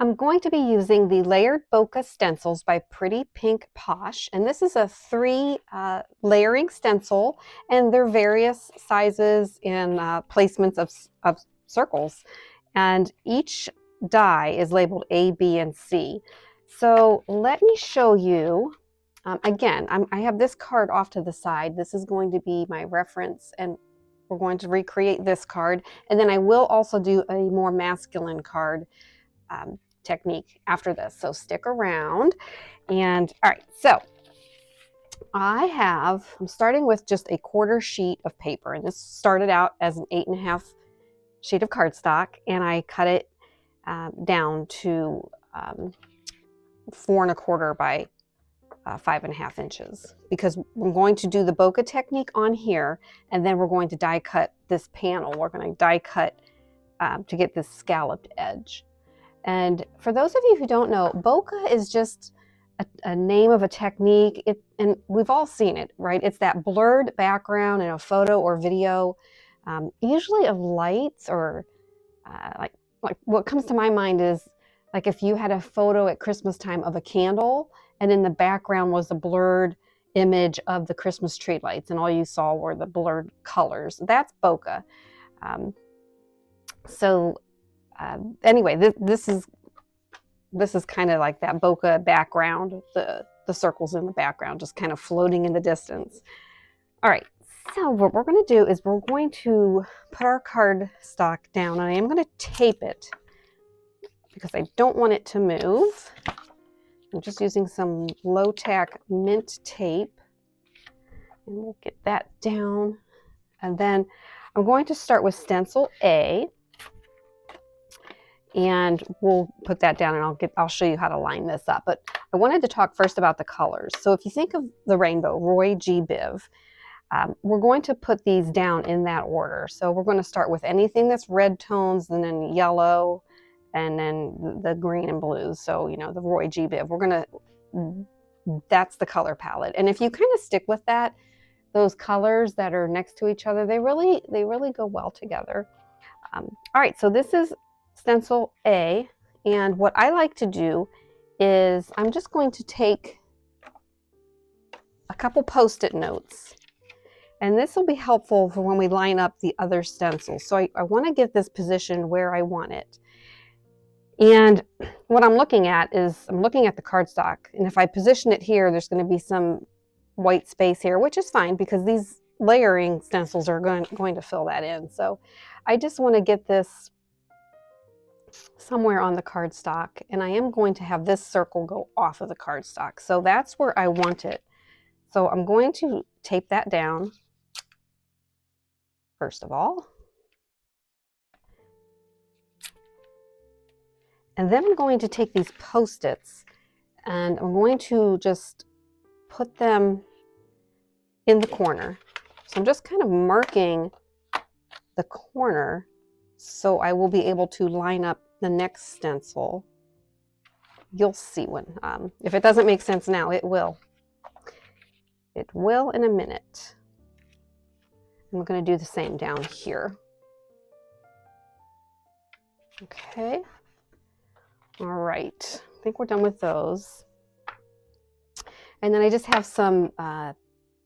I'm going to be using the Layered Bokeh stencils by Pretty Pink Posh, and this is a 3 layering stencil, and they're various sizes and placements of circles, and each die is labeled A, B, and C. So let me show you. Again, I have this card off to the side. This is going to be my reference, and we're going to recreate this card, and then I will also do a more masculine card technique after this, so stick around. And all right, so I'm starting with just a 1/4 sheet of paper, and this started out as an 8.5 sheet of cardstock, and I cut it down to 4.25 by 5.5 inches, because we're going to do the bokeh technique on here, and then we're going to die cut this panel. We're going to die cut to get this scalloped edge. And for those of you who don't know, bokeh is just a name of a technique, and we've all seen it, right? It's that blurred background in a photo or video, usually of lights, or like what comes to my mind is like if you had a photo at Christmas time of a candle, and in the background was a blurred image of the Christmas tree lights, and all you saw were the blurred colors. That's bokeh. Anyway, this is kind of like that bokeh background, the circles in the background just kind of floating in the distance. All right, so what we're going to do is we're going to put our cardstock down, and I am going to tape it because I don't want it to move. I'm just using some low-tack mint tape, and we'll get that down. And then I'm going to start with stencil A, and we'll put that down, and I'll show you how to line this up. But I wanted to talk first about the colors. So if you think of the rainbow, Roy G. Biv, we're going to put these down in that order. So we're going to start with anything that's red tones, and then yellow, and then the green and blues. So, you know, the Roy G. Biv, that's the color palette. And if you kind of stick with that, those colors that are next to each other, they really go well together. All right, so this is stencil A, and what I like to do is I'm just going to take a couple post-it notes, and this will be helpful for when we line up the other stencils. So I want to get this positioned where I want it. And what I'm looking at is I'm looking at the cardstock, and if I position it here, there's going to be some white space here, which is fine because these layering stencils are going to fill that in. So I just want to get this somewhere on the cardstock, and I am going to have this circle go off of the cardstock. So that's where I want it. So I'm going to tape that down first of all. And then I'm going to take these Post-its, and I'm going to just put them in the corner. So I'm just kind of marking the corner so I will be able to line up the next stencil. You'll see when, if it doesn't make sense now, it will. It will in a minute. I'm going to do the same down here. Okay. All right. I think we're done with those. And then I just have some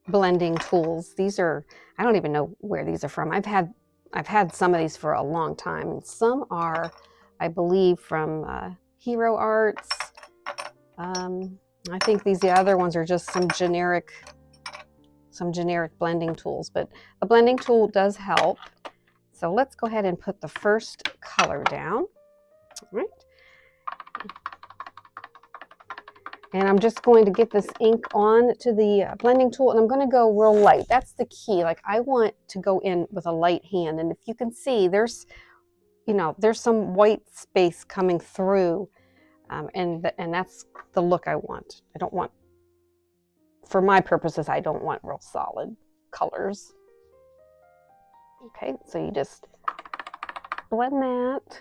blending tools. These are, I don't even know where these are from. I've had some of these for a long time, and some are, I believe, from Hero Arts. I think the other ones are just some generic blending tools, but a blending tool does help. So let's go ahead and put the first color down. All right. And I'm just going to get this ink on to the blending tool, and I'm going to go real light. That's the key. Like, I want to go in with a light hand, and if you can see, there's some white space coming through, and that's the look I want. I don't want, for my purposes, I don't want real solid colors. Okay, so you just blend that.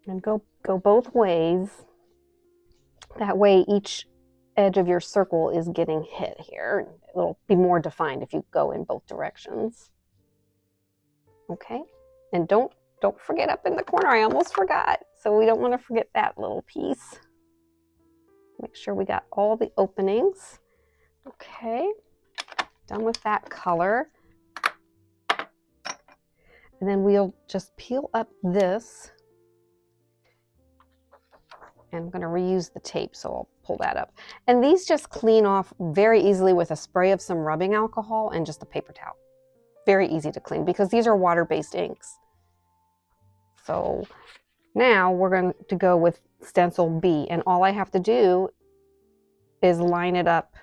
And go both ways. That way each edge of your circle is getting hit here. It'll be more defined if you go in both directions. Okay, and don't forget up in the corner, I almost forgot. So we don't want to forget that little piece. Make sure we got all the openings. Okay, done with that color. And then we'll just peel up this. And I'm going to reuse the tape, so I'll pull that up. And these just clean off very easily with a spray of some rubbing alcohol and just a paper towel. Very easy to clean because these are water-based inks. So now we're going to go with Stencil B, and all I have to do is line it up.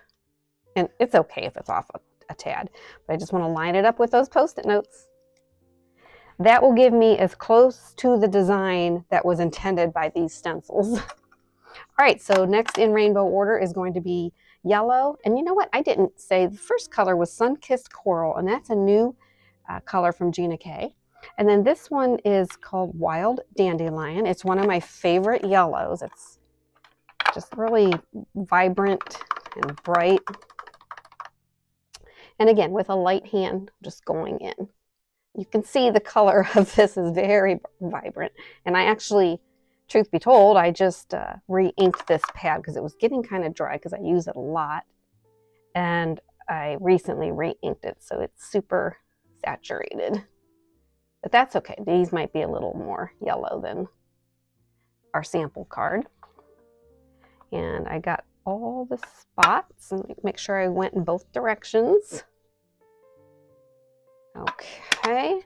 And it's okay if it's off a tad, but I just want to line it up with those Post-it notes. That will give me as close to the design that was intended by these stencils. All right, so next in rainbow order is going to be yellow. And you know what? I didn't say the first color was Sunkissed Coral, and that's a new color from Gina K. And then this one is called Wild Dandelion. It's one of my favorite yellows. It's just really vibrant and bright. And again, with a light hand, just going in. You can see the color of this is very vibrant. And I actually, truth be told, I just re-inked this pad because it was getting kind of dry because I use it a lot. And I recently re-inked it, so it's super saturated. But that's okay. These might be a little more yellow than our sample card. And I got all the spots, and make sure I went in both directions. Okay,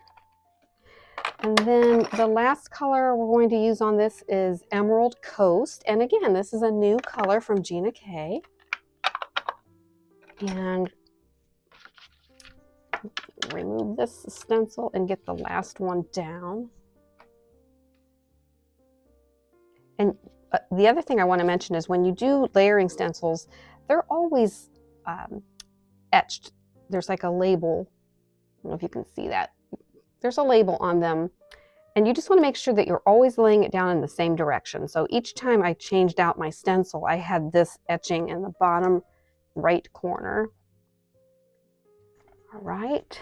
and then the last color we're going to use on this is Emerald Coast. And again, this is a new color from Gina K. And remove this stencil and get the last one down. And the other thing I want to mention is when you do layering stencils, they're always etched. There's like a label. I don't know if you can see that. There's a label on them, and you just want to make sure that you're always laying it down in the same direction. So each time I changed out my stencil, I had this etching in the bottom right corner. All right.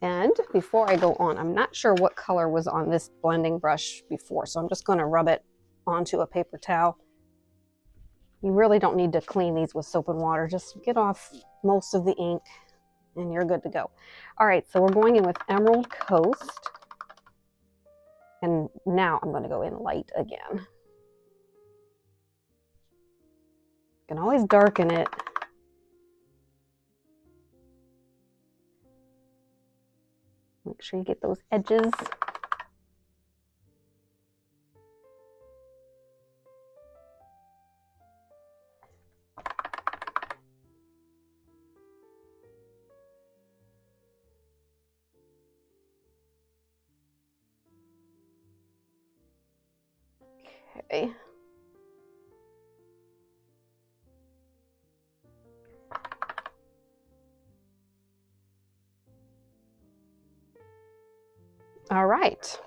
And before I go on, I'm not sure what color was on this blending brush before, so I'm just going to rub it onto a paper towel. You really don't need to clean these with soap and water. Just get off most of the ink and you're good to go. All right, so we're going in with Emerald Coast. And now I'm going to go in light again. You can always darken it. Make sure you get those edges. Okay. All right.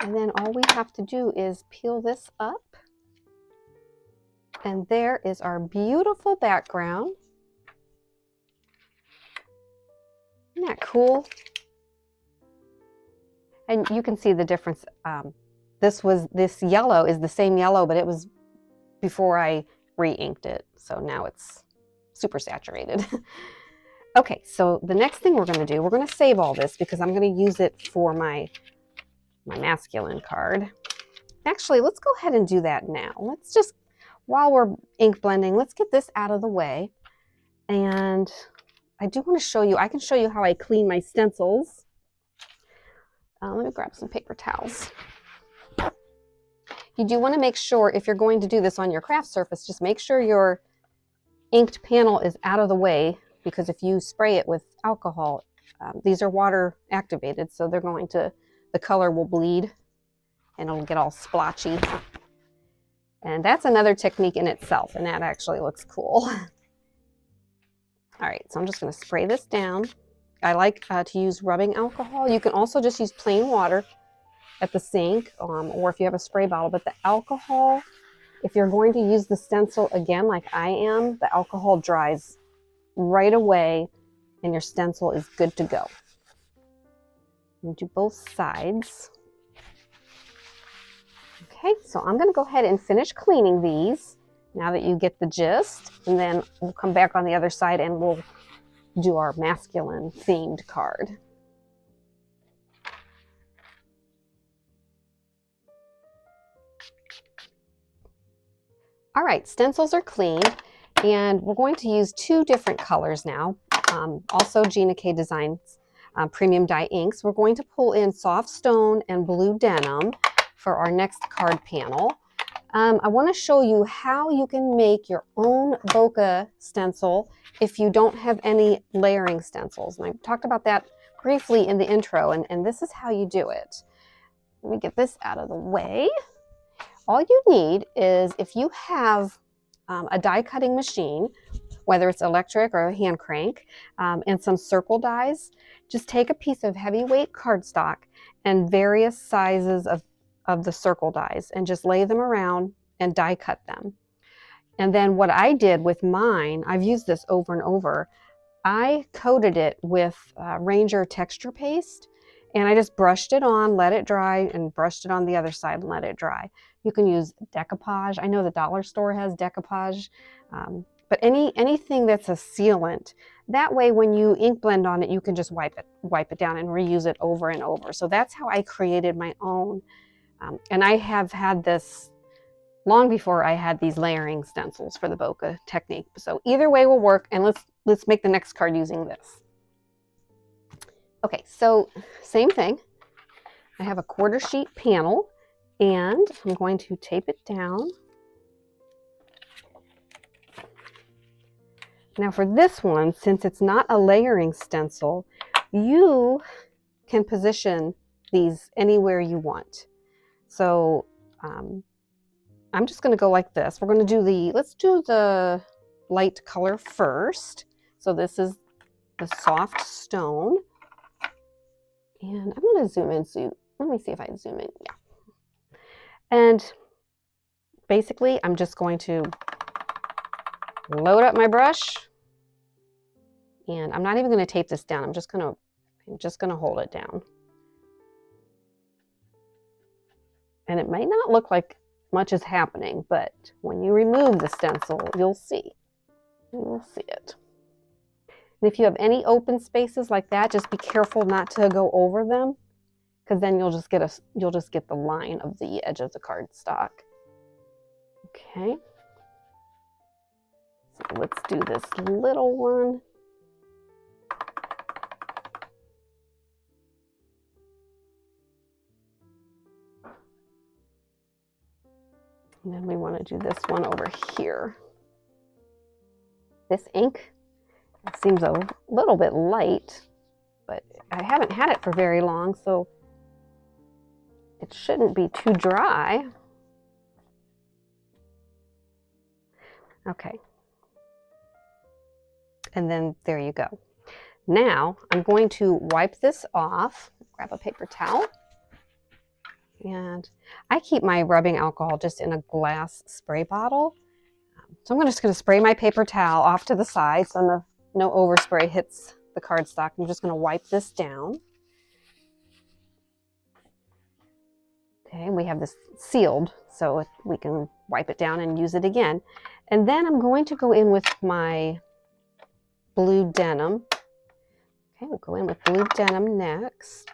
And then all we have to do is peel this up. And there is our beautiful background. Isn't that cool? And you can see the difference. This yellow is the same yellow, but it was before I re-inked it. So now it's super saturated. Okay, so the next thing we're going to do, we're going to save all this because I'm going to use it for my masculine card. Actually, let's go ahead and do that now. Let's just, while we're ink blending, let's get this out of the way. And I do want to show you, I can show you how I clean my stencils. Let me grab some paper towels. You do want to make sure, if you're going to do this on your craft surface, just make sure your inked panel is out of the way, because if you spray it with alcohol, these are water activated, so they're going to, the color will bleed and it'll get all splotchy. And that's another technique in itself, and that actually looks cool. All right, so I'm just going to spray this down. I like to use rubbing alcohol. You can also just use plain water. at the sink, or if you have a spray bottle. But the alcohol, if you're going to use the stencil again like I am, the alcohol dries right away and your stencil is good to go. You do both sides. Okay, so I'm going to go ahead and finish cleaning these now that you get the gist, and then we'll come back on the other side and we'll do our masculine themed card. All right, stencils are cleaned, and we're going to use two different colors now. Also Gina K Designs premium dye inks. We're going to pull in soft stone and blue denim for our next card panel. I want to show you how you can make your own bokeh stencil if you don't have any layering stencils. And I talked about that briefly in the intro, and this is how you do it. Let me get this out of the way. All you need is, if you have a die cutting machine, whether it's electric or a hand crank, and some circle dies, just take a piece of heavyweight cardstock and various sizes of the circle dies and just lay them around and die cut them. And then what I did with mine, I've used this over and over, I coated it with Ranger texture paste, and I just brushed it on, let it dry, and brushed it on the other side and let it dry. You can use decoupage. I know the dollar store has decoupage, but anything that's a sealant. That way, when you ink blend on it, you can just wipe it down and reuse it over and over. So that's how I created my own. And I have had this long before I had these layering stencils for the bokeh technique. So either way will work, and let's make the next card using this. Okay, so same thing. I have a quarter sheet panel, and I'm going to tape it down. Now for this one, since it's not a layering stencil, you can position these anywhere you want. So I'm just going to go like this. We're going to do let's do the light color first. So this is the soft stone. And I'm going to zoom in. Let me see if I zoom in. Yeah. And basically, I'm just going to load up my brush. And I'm not even going to tape this down. I'm just going to hold it down. And it might not look like much is happening, but when you remove the stencil, you'll see. You'll see it. And if you have any open spaces like that, just be careful not to go over them, because then you'll just get the line of the edge of the cardstock. Okay. So let's do this little one. And then we want to do this one over here. This ink seems a little bit light, but I haven't had it for very long, so it shouldn't be too dry. Okay. And then there you go. Now I'm going to wipe this off, grab a paper towel. And I keep my rubbing alcohol just in a glass spray bottle. So I'm just going to spray my paper towel off to the side so no overspray hits the cardstock. I'm just going to wipe this down. Okay, we have this sealed so we can wipe it down and use it again. And then I'm going to go in with my blue denim. Okay, we'll go in with blue denim next.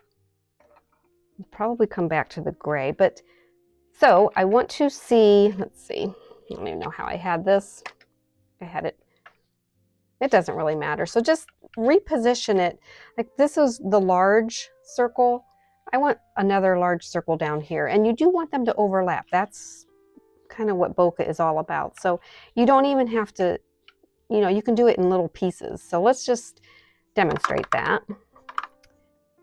We'll probably come back to the gray, but so I want to see, let's see, I don't even know how I had this. I had it, it doesn't really matter. So just reposition it. Like this is the large circle. I want another large circle down here, and you do want them to overlap. That's kind of what bokeh is all about. So you don't even have to, you can do it in little pieces. So let's just demonstrate that.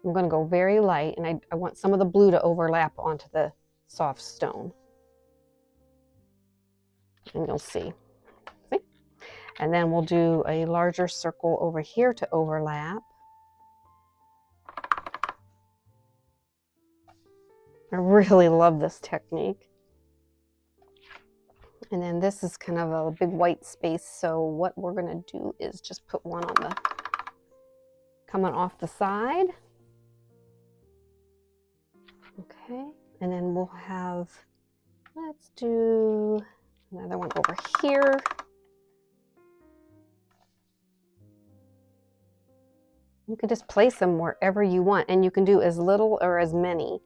I'm going to go very light, and I want some of the blue to overlap onto the soft stone. And you'll see. See? And then we'll do a larger circle over here to overlap. I really love this technique. And then this is kind of a big white space, so what we're going to do is just put one on the coming off the side. Okay, and then we'll have, let's do another one over here. You can just place them wherever you want, and you can do as little or as many.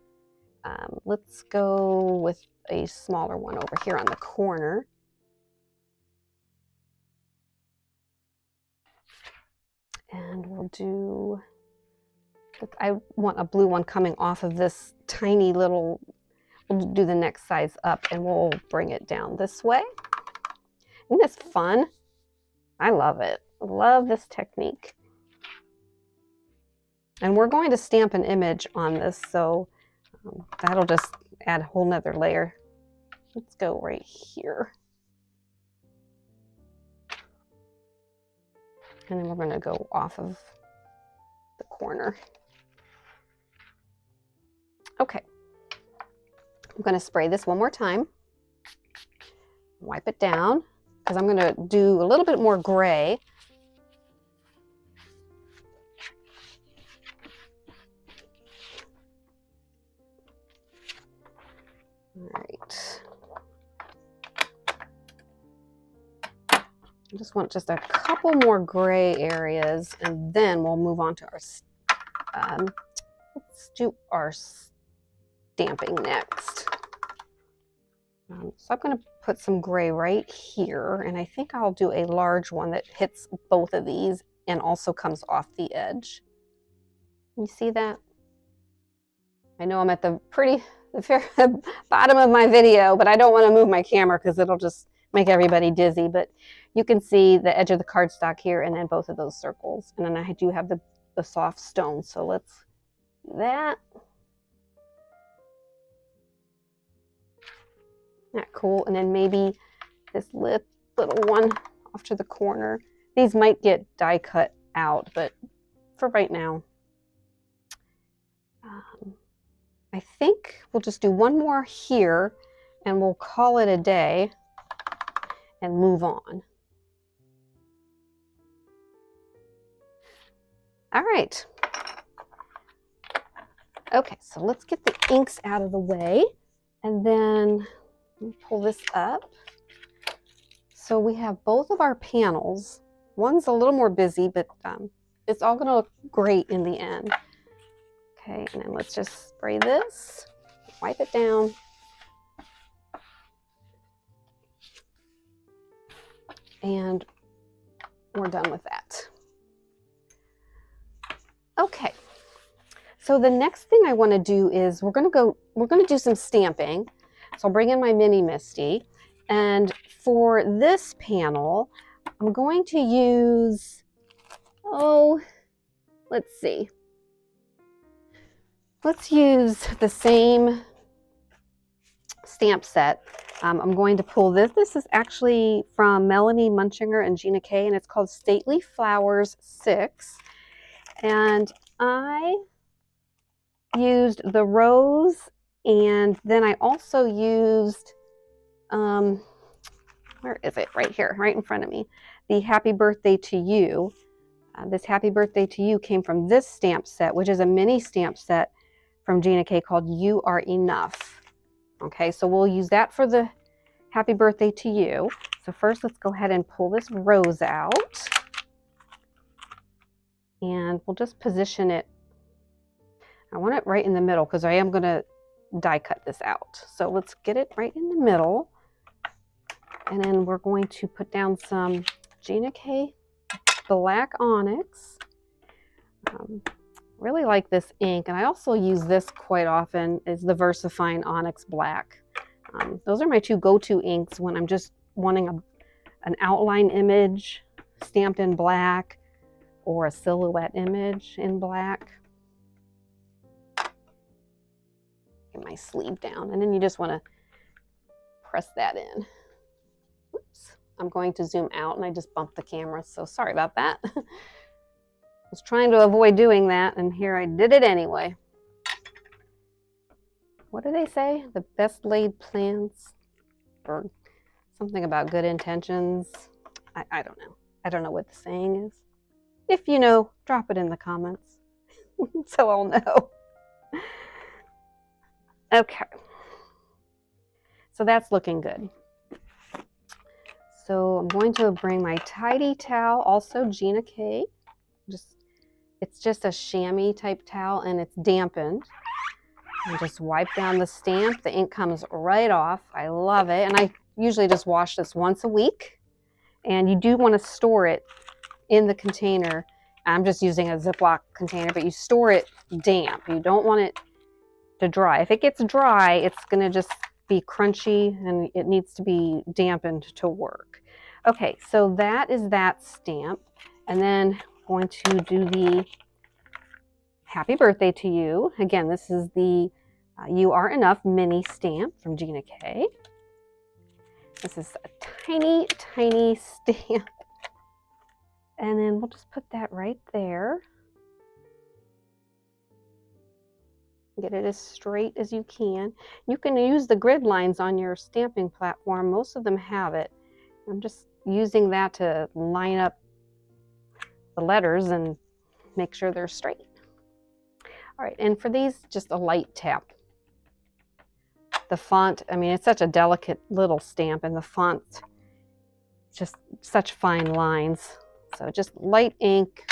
Let's go with a smaller one over here on the corner. And we'll do, I want a blue one coming off of this tiny little, we'll do the next size up and we'll bring it down this way. Isn't this fun? I love it. I love this technique. And we're going to stamp an image on this, so that'll just add a whole nother layer. Let's go right here. And then we're going to go off of the corner. Okay. I'm going to spray this one more time. Wipe it down, because I'm going to do a little bit more gray. All right. I just want just a couple more gray areas, and then we'll move on to our, let's do our stamping next. So I'm going to put some gray right here, and I think I'll do a large one that hits both of these and also comes off the edge. You see that? I know I'm at the bottom of my video, but I don't want to move my camera because it'll just make everybody dizzy. But you can see the edge of the cardstock here, and then both of those circles. And then I do have the soft stone, so let's do that. Isn't that cool? And then maybe this little one off to the corner. These might get die cut out, but for right now, I think we'll just do one more here and we'll call it a day and move on. All right. Okay, so let's get the inks out of the way, and then let me pull this up. So we have both of our panels. One's a little more busy, but it's all going to look great in the end. Okay, and then let's just spray this, wipe it down. And we're done with that. Okay, so the next thing I want to do is we're going to do some stamping. So I'll bring in my mini Misty, and for this panel, I'm going to use, let's see. Let's use the same stamp set. I'm going to pull this. This is actually from Melanie Muenchinger and Gina K, and it's called Stately Flowers 6. And I used the rose, and then I also used, where is it? Right here, right in front of me. The Happy Birthday to You. This Happy Birthday to You came from this stamp set, which is a mini stamp set from Gina K called You Are Enough. Okay, so we'll use that for the Happy Birthday to You. So first, let's go ahead and pull this rose out. And we'll just position it. I want it right in the middle because I am going to die cut this out. So let's get it right in the middle. And then we're going to put down some Gina K Black Onyx. Really like this ink, and I also use this quite often, is the VersaFine Onyx Black. Those are my two go-to inks when I'm just wanting an outline image stamped in black or a silhouette image in black. Get my sleeve down, and then you just want to press that in. Oops, I'm going to zoom out and I just bumped the camera, so sorry about that. I was trying to avoid doing that, and here I did it anyway. what do they say? The best laid plans, or something about good intentions. I don't know. I don't know what the saying is. If you know, drop it in the comments so I'll know. Okay. So that's looking good. So I'm going to bring my tidy towel, also Gina K. It's just a chamois type towel and it's dampened. And just wipe down the stamp. The ink comes right off. I love it. And I usually just wash this once a week. And you do want to store it in the container. I'm just using a Ziploc container, but you store it damp. You don't want it to dry. If it gets dry, it's going to just be crunchy and it needs to be dampened to work. Okay, so that is that stamp. And then I'm going to do the Happy Birthday to You. Again, this is the You Are Enough mini stamp from Gina K. This is a tiny, tiny stamp. And then we'll just put that right there. Get it as straight as you can. You can use the grid lines on your stamping platform. Most of them have it. I'm just using that to line up the letters and make sure they're straight. All right, and for these, just a light tap. The font, I mean, it's such a delicate little stamp, and the font, just such fine lines. So just light ink,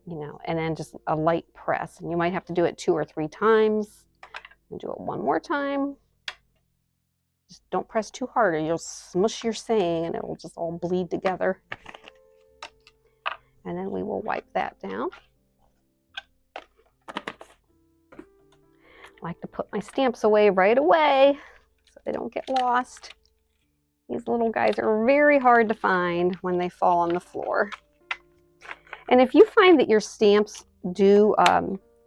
you know, and then just a light press. And you might have to do it 2 or 3 times. And do it one more time. Just don't press too hard or you'll smush your saying and it will just all bleed together. And then we will wipe that down. I like to put my stamps away right away so they don't get lost. These little guys are very hard to find when they fall on the floor. And if you find that your stamps do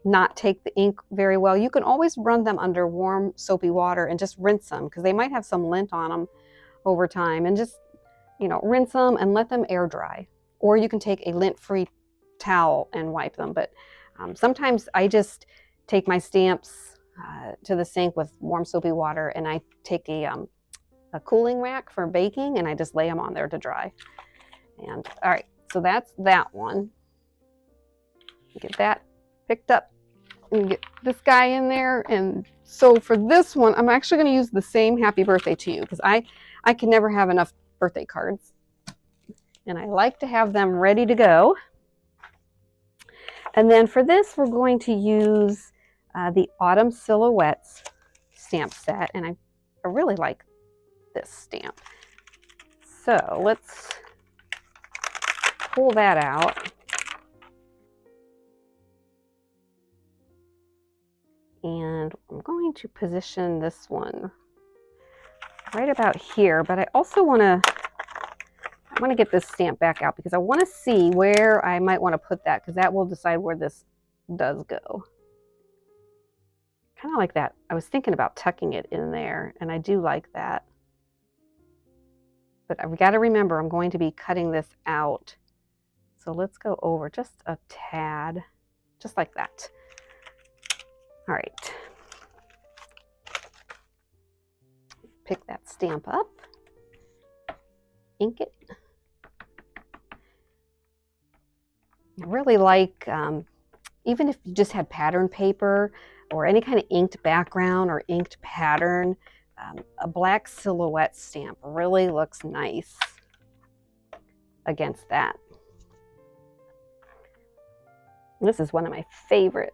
not take the ink very well, you can always run them under warm soapy water and just rinse them because they might have some lint on them over time, and just, you know, rinse them and let them air dry. Or you can take a lint-free towel and wipe them. But sometimes I just take my stamps to the sink with warm soapy water, and I take a cooling rack for baking and I just lay them on there to dry. And all right, so that's that one. Get that picked up and get this guy in there. And so for this one, I'm actually going to use the same Happy Birthday to You because I can never have enough birthday cards. And I like to have them ready to go. And then for this, we're going to use the Autumn Silhouettes stamp set. And I really like this stamp. So let's pull that out. And I'm going to position this one right about here, but I also want to get this stamp back out because I want to see where I might want to put that, because that will decide where this does go. Kind of like that. I was thinking about tucking it in there, and I do like that. But I've got to remember I'm going to be cutting this out. So let's go over just a tad, just like that. All right. Pick that stamp up, ink it. I really like, even if you just had pattern paper or any kind of inked background or inked pattern, a black silhouette stamp really looks nice against that. This is one of my favorite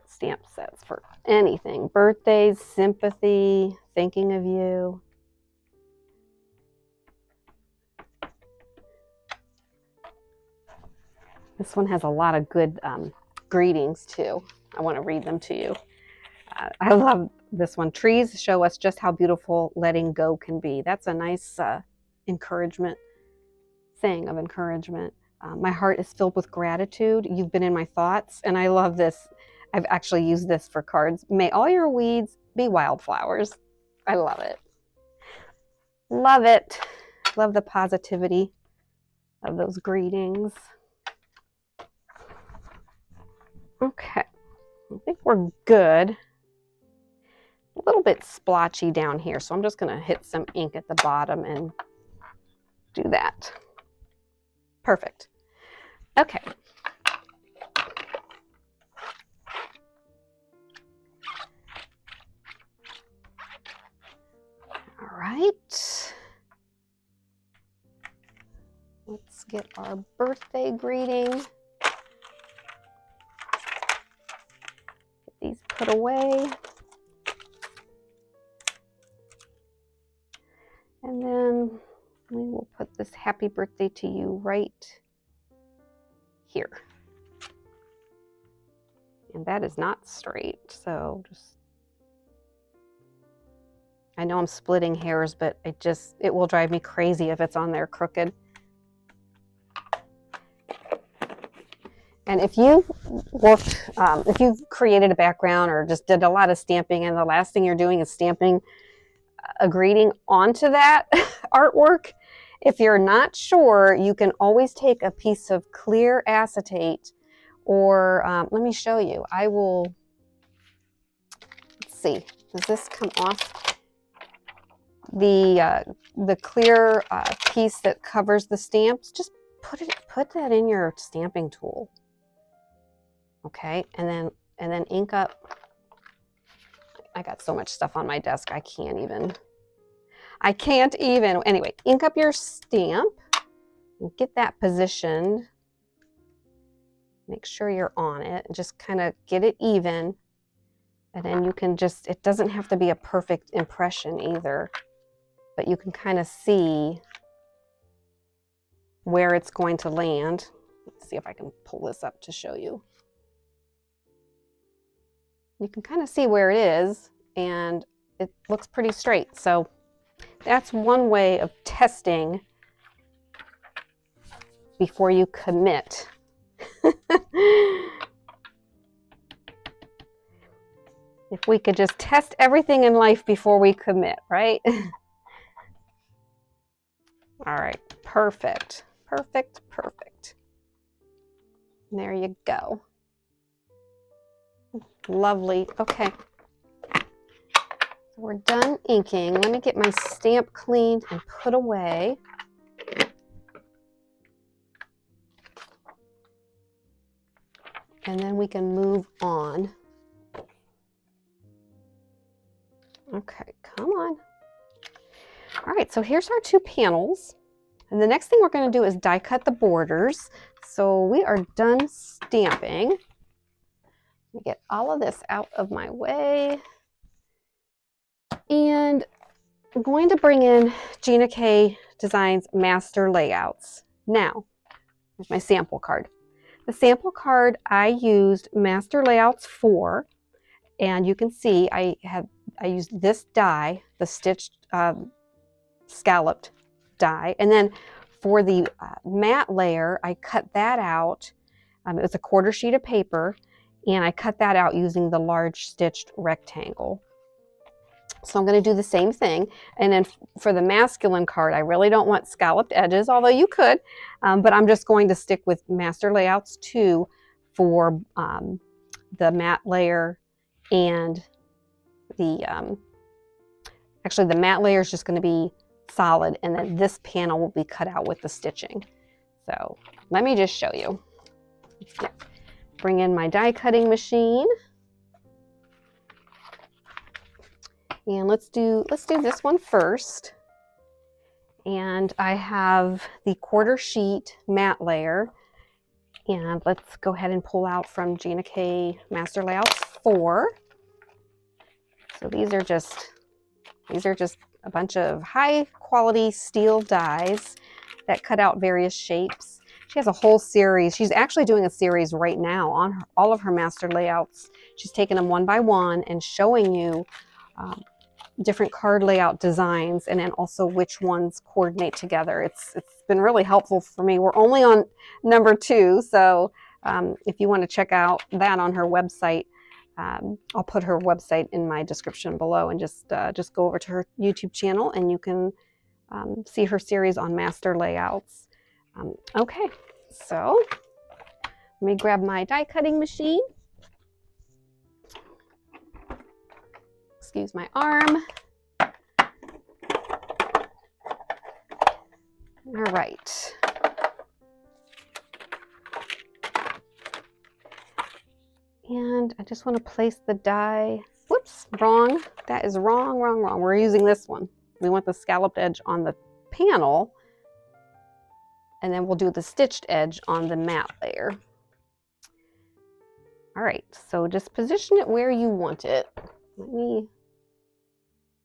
stamp sets for anything. Birthdays, sympathy, thinking of you. This one has a lot of good greetings too. I want to read them to you. I love this one. Trees show us just how beautiful letting go can be. That's a nice encouragement, saying of encouragement. My heart is filled with gratitude. You've been in my thoughts. And I love this. I've actually used this for cards. May all your weeds be wildflowers. I love it. Love it. Love the positivity of those greetings. Okay, I think we're good. a little bit splotchy down here. So I'm just going to hit some ink at the bottom and do that. Perfect. Okay. All right. Let's get our birthday greeting. Get these put away. And then we will put this happy birthday to you right here. And that is not straight, so just, I know I'm splitting hairs, but it will drive me crazy if it's on there crooked. And if you've worked, if you've created a background or just did a lot of stamping and the last thing you're doing is stamping a greeting onto that artwork, if you're not sure, you can always take a piece of clear acetate or let me show you. I will, let's see, does this come off? The clear piece that covers the stamps, just put that in your stamping tool. Okay, and then ink up. I got so much stuff on my desk, I can't even. Anyway, ink up your stamp and get that positioned. Make sure you're on it and just kind of get it even. And then you can just, it doesn't have to be a perfect impression either, but you can kind of see where it's going to land. Let's see if I can pull this up to show you. You can kind of see where it is and it looks pretty straight. So that's one way of testing before you commit. If we could just test everything in life before we commit, right? All right, perfect, perfect, perfect. And there you go. Lovely. Okay. We're done inking. Let me get my stamp cleaned and put away. And then we can move on. Okay, come on. All right, so here's our two panels. And the next thing we're going to do is die cut the borders. So we are done stamping. Let me get all of this out of my way. And I'm going to bring in Gina K Designs Master Layouts. Now, here's my sample card. The sample card I used Master Layouts for, and you can see I used this die, the stitched scalloped die, and then for the matte layer, I cut that out. It was a 1/4 sheet of paper, and I cut that out using the large stitched rectangle. So I'm going to do the same thing. And then for the masculine card, I really don't want scalloped edges, although you could, but I'm just going to stick with Master Layouts 2 for the matte layer and the, actually the matte layer is just going to be solid, and then this panel will be cut out with the stitching. So let me just show you. Bring in my die cutting machine. And let's do this one first. And I have the 1/4 sheet matte layer. And let's go ahead and pull out from Gina K Master Layouts 4. So these are just a bunch of high quality steel dies that cut out various shapes. She has a whole series. She's actually doing a series right now on all of her master layouts. She's taking them one by one and showing you different card layout designs, and then also which ones coordinate together. It's been really helpful for me. We're only on number 2, so if you want to check out that on her website, I'll put her website in my description below, and just go over to her YouTube channel and you can see her series on master layouts. Okay, so let me grab my die cutting machine. excuse my arm. All right. And I just want to place the die. Whoops, wrong. That is wrong, wrong, wrong. We're using this one. We want the scalloped edge on the panel, and then we'll do the stitched edge on the matte layer. All right, so just position it where you want it.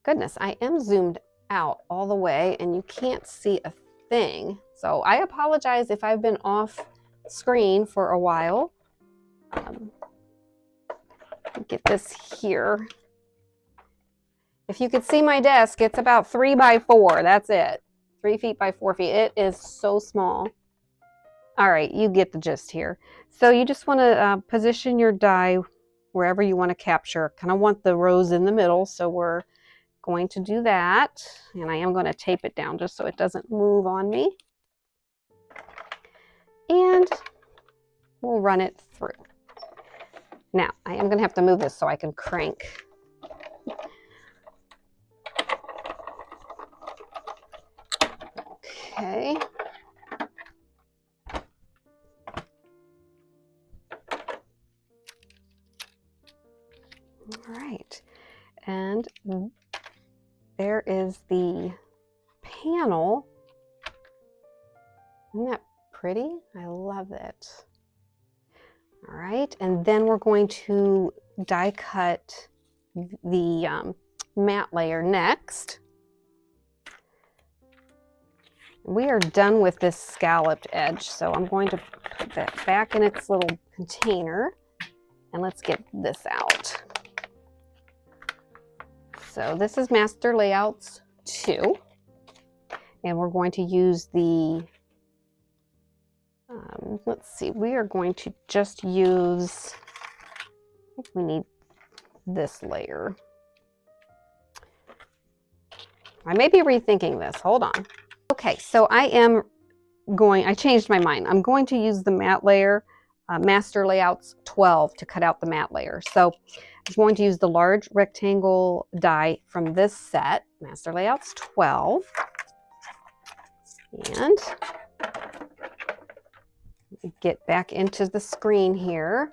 Goodness, I am zoomed out all the way and you can't see a thing. So I apologize if I've been off screen for a while. Get this here. If you could see my desk, it's about 3 by 4. That's it. 3 feet by 4 feet. It is so small. All right, you get the gist here. So you just want to position your die wherever you want to capture. Kind of want the rose in the middle, so we're going to do that. And I am going to tape it down just so it doesn't move on me. And we'll run it through. Now, I am going to have to move this so I can crank. Okay. All right. And there is the panel. Isn't that pretty? I love it. All right, and then we're going to die cut the matte layer next. We are done with this scalloped edge, so I'm going to put that back in its little container, and let's get this out. So this is Master Layouts 2, and we're going to use the let's see, we are going to just use, I think we need this layer. I may be rethinking this, hold on. Okay, so I changed my mind. I'm going to use the matte layer, Master Layouts 12 to cut out the matte layer. So I'm going to use the large rectangle die from this set, Master Layouts 12. And get back into the screen here.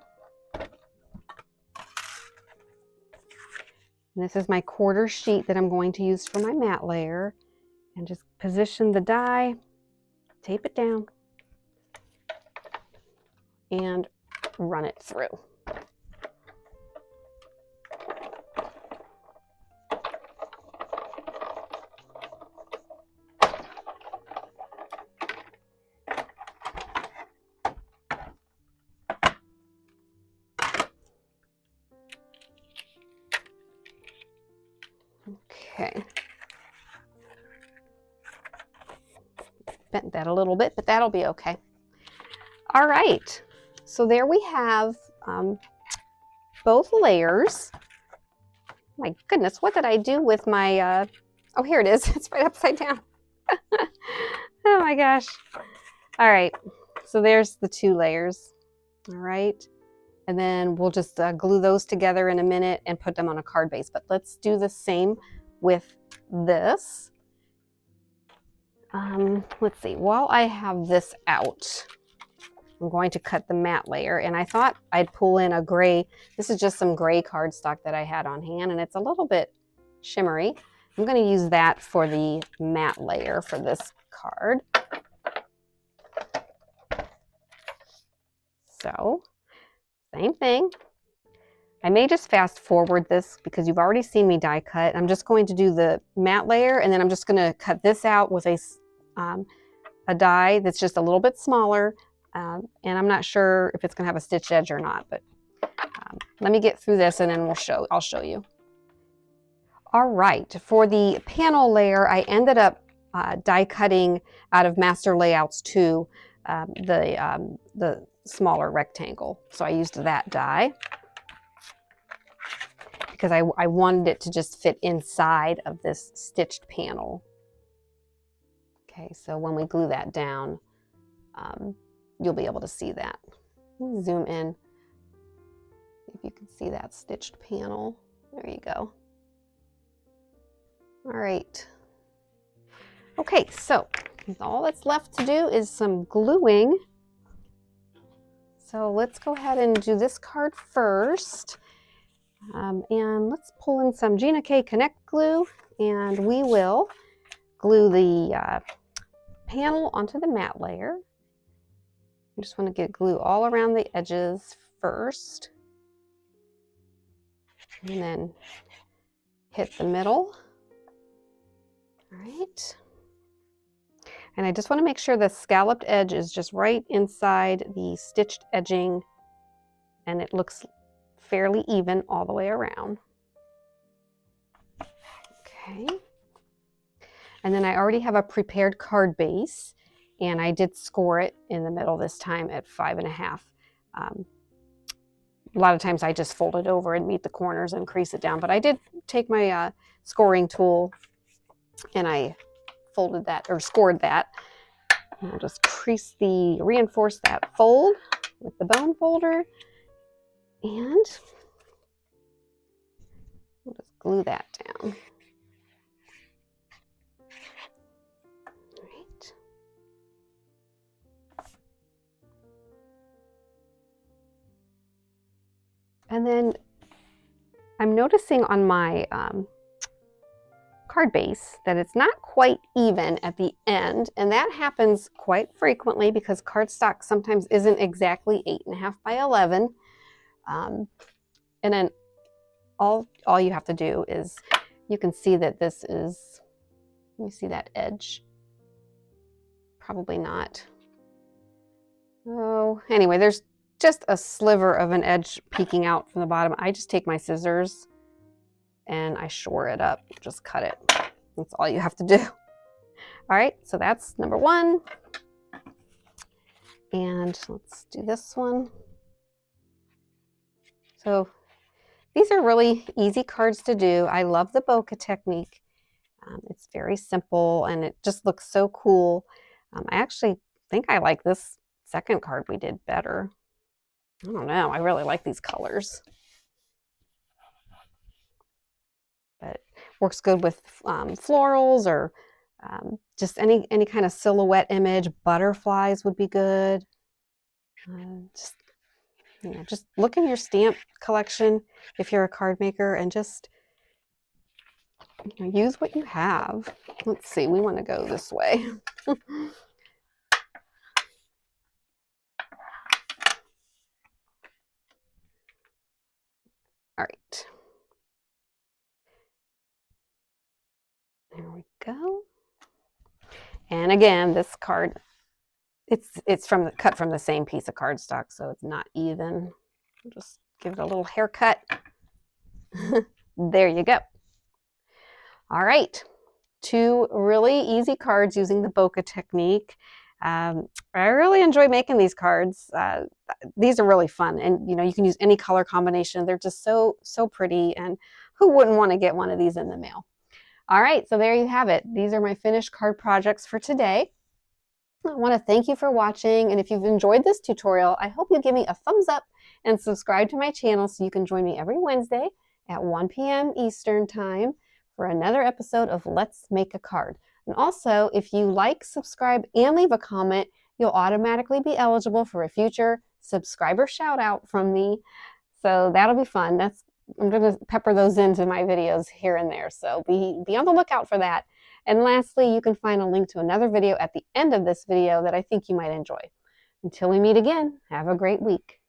And this is my quarter sheet that I'm going to use for my matte layer. And just position the die, tape it down, and run it through. Okay. Bent that a little bit, but that'll be okay. All right. So there we have both layers. My goodness, what did I do with my, oh, here it is. It's right upside down. Oh my gosh. All right. So there's the 2 layers. All right. And then we'll just glue those together in a minute and put them on a card base. But let's do the same with this. Let's see, while I have this out, I'm going to cut the matte layer, and I thought I'd pull in a gray. This is just some gray cardstock that I had on hand, and it's a little bit shimmery. I'm going to use that for the matte layer for this card. So, same thing. I may just fast forward this because you've already seen me die cut. I'm just going to do the matte layer, and then I'm just going to cut this out with a die that's just a little bit smaller. And I'm not sure if it's going to have a stitched edge or not, but let me get through this and then I'll show you. All right, for the panel layer, I ended up die cutting out of Master Layouts 2, the smaller rectangle. So I used that die because I wanted it to just fit inside of this stitched panel. Okay, so when we glue that down, you'll be able to see that. Zoom in, if you can see that stitched panel. There you go. All right. Okay, so all that's left to do is some gluing. So let's go ahead and do this card first. And let's pull in some Gina K Connect glue, and we will glue the panel onto the matte layer. I just want to get glue all around the edges first, and then hit the middle. All right. And I just want to make sure the scalloped edge is just right inside the stitched edging, and it looks fairly even all the way around. Okay. And then I already have a prepared card base, and I did score it in the middle this time at 5.5. A lot of times I just fold it over and meet the corners and crease it down, but I did take my scoring tool and I folded that, or scored that. And I'll just reinforce that fold with the bone folder, and we'll just glue that down. All right. And then I'm noticing on my card base that it's not quite even at the end, and that happens quite frequently because cardstock sometimes isn't exactly 8.5 by 11. And then all you have to do is, you can see that this is, let me see that edge. Probably not. Oh, anyway, there's just a sliver of an edge peeking out from the bottom. I just take my scissors and I shore it up, just cut it. That's all you have to do. All right, so that's number 1. And let's do this one. So these are really easy cards to do. I love the bokeh technique. It's very simple and it just looks so cool. I actually think I like this second card we did better. I don't know, I really like these colors. But works good with florals, or just any kind of silhouette image. Butterflies would be good. Just look in your stamp collection if you're a card maker, and just use what you have. Let's see, we want to go this way. All right. There we go. And again, this card, it's cut from the same piece of cardstock, so it's not even. Just give it a little haircut. There you go. All right, 2 really easy cards using the bokeh technique. I really enjoy making these cards. These are really fun, and you can use any color combination. They're just so pretty, and who wouldn't want to get one of these in the mail? All right, so there you have it. These are my finished card projects for today. I want to thank you for watching, and if you've enjoyed this tutorial, I hope you give me a thumbs up and subscribe to my channel so you can join me every Wednesday at 1 p.m. Eastern Time for another episode of Let's Make a Card. And also, if you like, subscribe, and leave a comment, you'll automatically be eligible for a future subscriber shout out from me. So that'll be fun. I'm going to pepper those into my videos here and there. So be on the lookout for that. And lastly, you can find a link to another video at the end of this video that I think you might enjoy. Until we meet again, have a great week.